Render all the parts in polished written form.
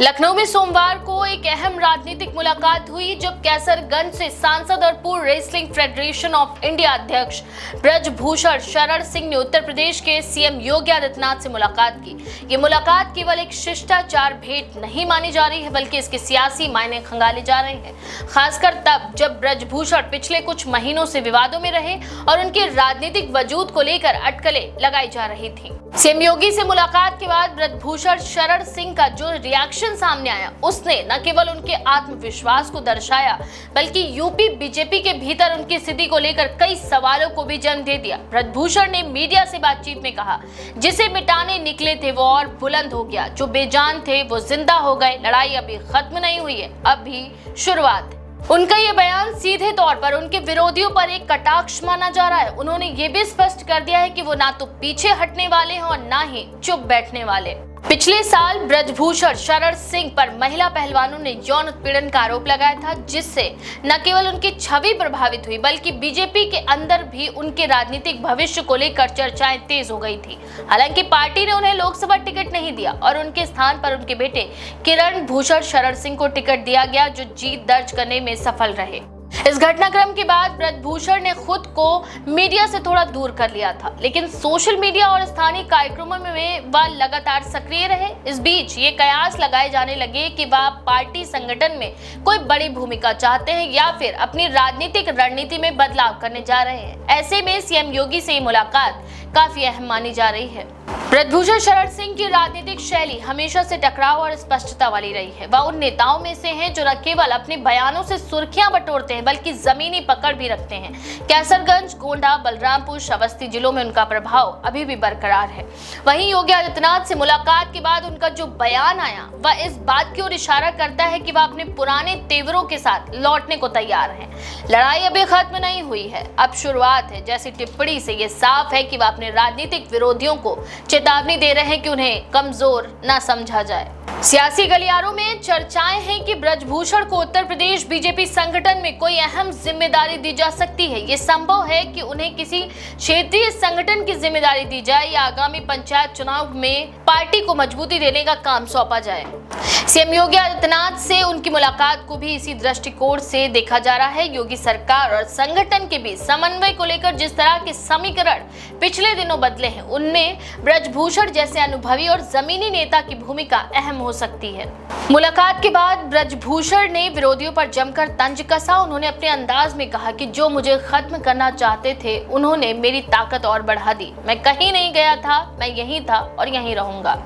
लखनऊ में सोमवार को एक अहम राजनीतिक मुलाकात हुई जब कैसरगंज से सांसद और पूर्व रेसलिंग फेडरेशन ऑफ इंडिया अध्यक्ष ब्रजभूषण शरण सिंह ने उत्तर प्रदेश के सीएम योगी आदित्यनाथ से मुलाकात की। ये मुलाकात केवल एक शिष्टाचार भेंट नहीं मानी जा रही है, बल्कि इसके सियासी मायने खंगाले जा रहे हैं, खासकर तब जब ब्रजभूषण पिछले कुछ महीनों से विवादों में रहे और उनके राजनीतिक वजूद को लेकर अटकलें लगाई जा रही थी। सीएम योगी से मुलाकात के बाद ब्रजभूषण शरण सिंह का जो रिएक्शन सामने आया, उसने न केवल उनके आत्मविश्वास को दर्शाया, बल्कि यूपी बीजेपी के भीतर उनकी स्थिति को लेकर कई सवालों को भी जन्म दे दिया। ब्रजभूषण ने मीडिया से बातचीत में कहा, जिसे मिटाने निकले थे वो और बुलंद हो गया, जो बेजान थे वो जिंदा हो गए, लड़ाई अभी खत्म नहीं हुई है, अभी शुरुआत। उनका ये बयान सीधे तौर पर उनके विरोधियों पर एक कटाक्ष माना जा रहा है। उन्होंने ये भी स्पष्ट कर दिया है कि वो ना तो पीछे हटने वाले हैं और ना ही चुप बैठने वाले। पिछले साल ब्रजभूषण शरण सिंह पर महिला पहलवानों ने यौन उत्पीड़न का आरोप लगाया था, जिससे न केवल उनकी छवि प्रभावित हुई, बल्कि बीजेपी के अंदर भी उनके राजनीतिक भविष्य को लेकर चर्चाएं तेज हो गई थी। हालांकि पार्टी ने उन्हें लोकसभा टिकट नहीं दिया और उनके स्थान पर उनके बेटे किरण भूषण शरण सिंह को टिकट दिया गया, जो जीत दर्ज करने में सफल रहे। इस घटनाक्रम के बाद ब्रजभूषण ने खुद को मीडिया से थोड़ा दूर कर लिया था, लेकिन सोशल मीडिया और स्थानीय कार्यक्रमों में वह लगातार सक्रिय रहे। इस बीच ये कयास लगाए जाने लगे कि वह पार्टी संगठन में कोई बड़ी भूमिका चाहते हैं या फिर अपनी राजनीतिक रणनीति में बदलाव करने जा रहे हैं। ऐसे में सीएम योगी से ये मुलाकात काफी अहम मानी जा रही है। ब्रजभूषण शरण सिंह की राजनीतिक शैली हमेशा से टकराव और स्पष्टता वाली रही है। वह उन नेताओं में से हैं जो न केवल अपने बयानों से सुर्खियां बटोरते हैं, बल्कि जमीनी पकड़ भी रखते हैं। कैसरगंज, गोंडा, बलरामपुर, श्रावस्ती जिलों में उनका प्रभाव अभी भी बरकरार है। वहीं योगी आदित्यनाथ से मुलाकात के बाद उनका जो बयान आया, वह इस बात की ओर इशारा करता है कि वह अपने पुराने तेवरों के साथ लौटने को तैयार हैं। लड़ाई अभी खत्म नहीं हुई है, अब शुरुआत है। जैसी टिप्पणी से ये साफ है कि वह अपने राजनीतिक विरोधियों को चेतावनी दे रहे हैं कि उन्हें कमजोर न समझा जाए। सियासी गलियारों में चर्चाएं हैं कि ब्रजभूषण को उत्तर प्रदेश बीजेपी संगठन में कोई अहम जिम्मेदारी दी जा सकती है। ये संभव है कि उन्हें किसी क्षेत्रीय संगठन की जिम्मेदारी दी जाए या आगामी पंचायत चुनाव में पार्टी को मजबूती देने का काम सौंपा जाए। सीएम योगी आदित्यनाथ से उनकी मुलाकात को भी इसी दृष्टिकोण से देखा जा रहा है। योगी सरकार और संगठन के बीच समन्वय को लेकर जिस तरह के समीकरण पिछले दिनों बदले हैं, उनमें ब्रजभूषण जैसे अनुभवी और जमीनी नेता की भूमिका अहम हो सकती है। मुलाकात के बाद ब्रजभूषण ने विरोधियों पर जमकर तंज कसा। उन्होंने अपने अंदाज में कहा कि जो मुझे खत्म करना चाहते थे, उन्होंने मेरी ताकत और बढ़ा दी। मैं कहीं नहीं गया था, मैं यहीं था और यहीं रहूंगा।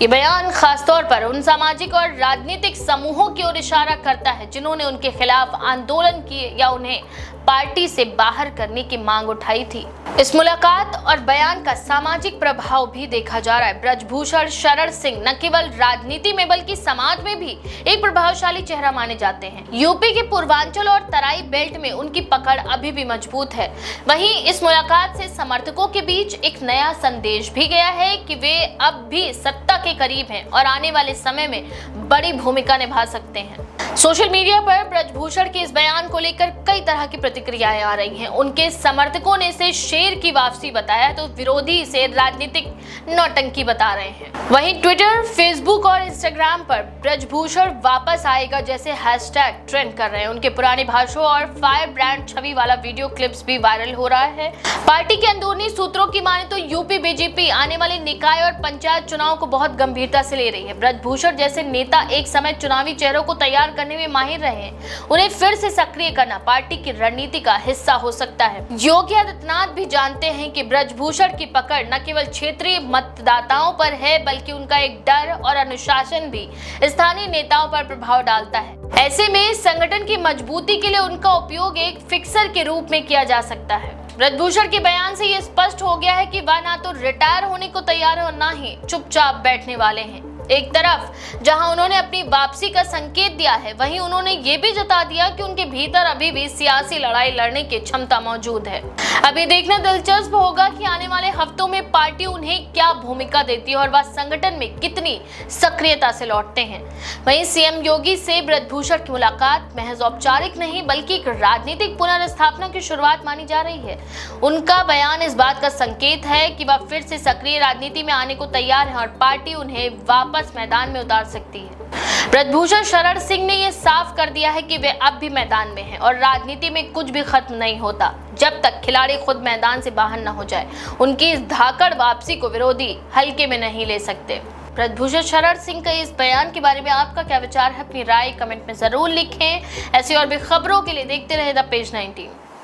ये बयान खासतौर पर उन सामाजिक और राजनीतिक समूहों की ओर इशारा करता है जिन्होंने उनके खिलाफ आंदोलन किए या उन्हें पार्टी से बाहर करने की मांग उठाई थी। इस मुलाकात और बयान का सामाजिक प्रभाव भी देखा जा रहा है। ब्रजभूषण शरण सिंह न केवल राजनीति में बल्कि समाज में भी एक प्रभावशाली चेहरा माने जाते हैं। यूपी के पूर्वांचल और तराई बेल्ट में उनकी पकड़ अभी भी मजबूत है। वहीं इस मुलाकात से समर्थकों के बीच एक नया संदेश भी गया है कि वे अब भी सत्ता के करीब हैं और आने वाले समय में बड़ी भूमिका निभा सकते हैं। सोशल मीडिया पर ब्रजभूषण के इस बयान को लेकर कई तरह की प्रतिक्रियाएं आ रही हैं। उनके समर्थकों ने इसे शेर की वापसी बताया, तो विरोधी इसे राजनीतिक नौटंकी बता रहे हैं। वहीं ट्विटर, फेसबुक और इंस्टाग्राम पर ब्रजभूषण वापस आएगा जैसे हैशटैग ट्रेंड कर रहे हैं। उनके पुराने भाषणों और फायर ब्रांड छवि वाला वीडियो क्लिप्स भी वायरल हो रहा है। पार्टी के अंदरूनी सूत्रों की माने तो यूपी बीजेपी आने वाले निकाय और पंचायत चुनाव को बहुत गंभीरता से ले रही है। ब्रजभूषण जैसे नेता एक समय चुनावी चेहरों को तैयार करने में माहिर रहे हैं। उन्हें फिर से सक्रिय करना पार्टी की रणनीति का हिस्सा हो सकता है। योगी आदित्यनाथ भी जानते हैं कि ब्रजभूषण की पकड़ न केवल क्षेत्रीय मतदाताओं पर है, बल्कि उनका एक डर और अनुशासन भी स्थानीय नेताओं पर प्रभाव डालता है। ऐसे में संगठन की मजबूती के लिए उनका उपयोग एक फिक्सर के रूप में किया जा सकता है। ब्रजभूषण के बयान से यह स्पष्ट हो गया है कि वह ना तो रिटायर होने को तैयार है और ना ही चुपचाप बैठने वाले हैं। एक तरफ जहां उन्होंने अपनी वापसी का संकेत दिया है, वहीं उन्होंने ये भी जता दिया कि उनके भीतर अभी भी सियासी लड़ाई लड़ने की क्षमता मौजूद है। अभी देखना दिलचस्प होगा कि आने वाले हफ्तों में पार्टी उन्हें क्या भूमिका देती है और वह संगठन में कितनी सक्रियता से लौटते हैं। वहीं सीएम योगी से ब्रजभूषण की मुलाकात महज औपचारिक नहीं बल्कि एक राजनीतिक पुनर्स्थापना की शुरुआत मानी जा रही है। उनका बयान इस बात का संकेत है कि वह फिर से सक्रिय राजनीति में आने को तैयार है और पार्टी उन्हें वापस मैदान में उतार सकती है। ब्रजभूषण शरण सिंह ने ये साफ कर दिया है कि वे अब भी मैदान में हैं और राजनीति में कुछ भी खत्म नहीं होता जब तक खिलाड़ी खुद मैदान से बाहर न हो जाए। उनकी इस धाकड़ वापसी को विरोधी हल्के में नहीं ले सकते। ब्रजभूषण शरण सिंह के इस बयान के बारे में आपका क्या विचार है? अपनी राय कमेंट में जरूर लिखें। ऐसी और भी खबरों के लिए देखते रहे द पेज 19।